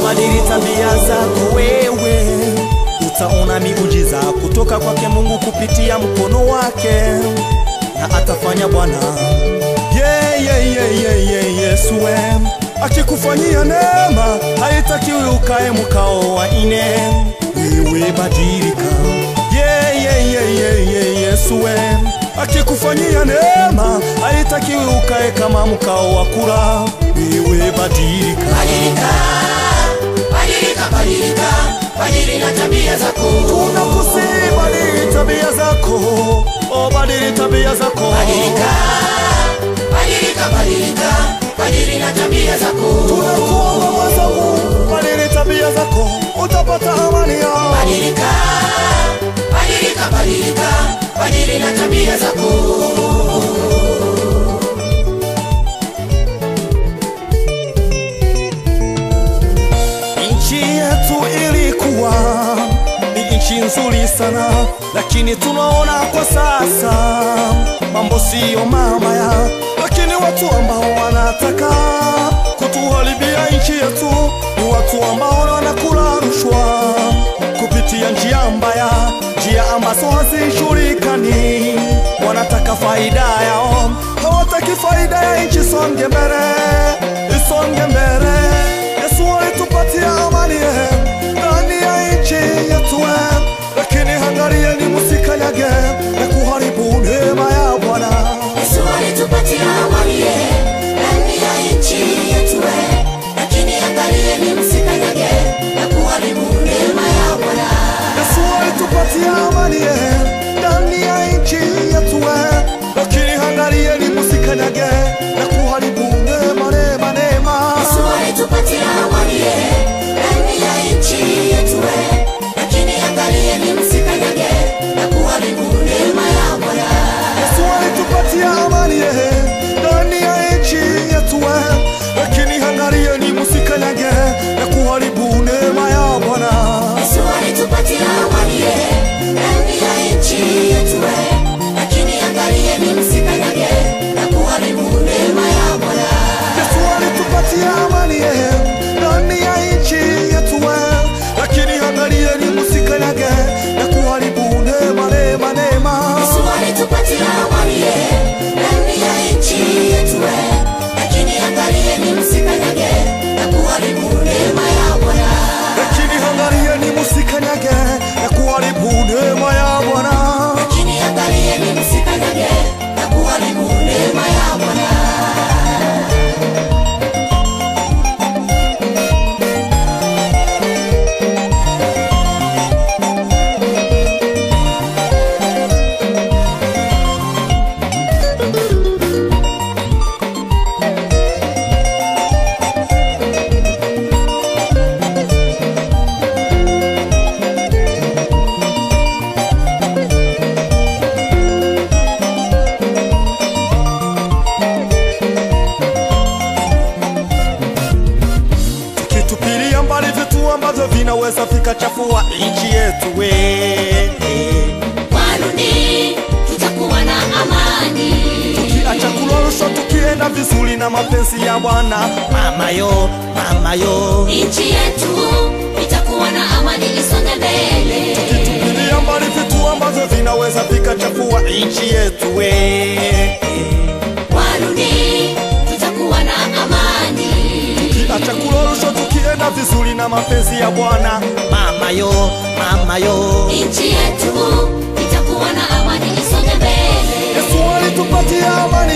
Badili tabia zako wewe, utaona miujiza kutoka kwake Mungu kupitia mkono wake, na atafanya Bwana. Yesu akikufanyia neema, haitakiwi ukae mkao wa ine. Wewe badilika. Yesu akikufanyia neema, haitakiwi ukae kama mkao wa kula. Wewe badilika. Badili na tabia zako. Tunakusihi badili tabia zako. Oh, badili tabia zako. Badili na tabia zako. Tunakuomba mwenzangu, badili tabia zako, utapata amani yao. Badili na tabia zako. Nchi yetu ilikuwa ni nchi nzuri sana, lakini tunaona kwa sasa mambo sio mabaya. Lakini watu ambao wanataka kutuharibia nchi yetu ni watu ambao wanakula rushwa kupitia njia mbaya, njia ambazo hazijulikani. Wanataka faida yao, hawataki faida ya nchi songe mbele, isonge mbele. Yesu alitupatia amani ndani ya nchi yetu, lakini angalieni msikanyage na kuharibu neema ya Bwana. Yesu alitupatia amani ndani ya nchi yetu, lakini angalieni msikanyage na kuharibu neema ya Bwana. Yesu alitupatia amani ndani ya nchi yetu, lakini angalieni msikanyage na kuharibu neema. Yesu alitupatia amani ndani ya nchi yetu, lakini angalieni msikanyage na kuharibu neema ya Bwana. Yesu alitupatia amani ndani ya nchi yetu, lakini angalieni msikanyage na kuharibu neema ya Bwana. Yesu alitupatia amani ndani ya nchi yetu, lakini angalieni msikanyage na kuharibu neema ya Bwana. Yesu alitupatia amani ndani ya nchi yetu, lakini angalieni msikanyage na kuharibu neema. Yesu alitupatia amani ndani ya nchi yetu, lakini angalieni msikanyage na kuharibu neema ya Bwana. Lakini angalieni msikanyage na kuharibu neema ya Bwana. Lakini angalieni msikanyage na kuharibu neema ya Bwana. Tukitupilia mbali vitu ambavyo vinaweza vikachafua nchi yetu, Warudi, tutakuwa na amani. tukiacha kula rushwa, tukienda vizuri na mapenzi ya Bwana. Mama yo, Nchi yetu itakuwa na amani, isonge mbele. tukitupilia mbali vitu ambavyo vinaweza vikachafua nchi yetu, Warudi, tutakuwa na amani. tukiacha kula rushwa, tukienda vizuri na mapenzi ya Bwana. Mama yo, Nchi yetu itakuwa na amani, isonge mbele. Yesu alitupatia amani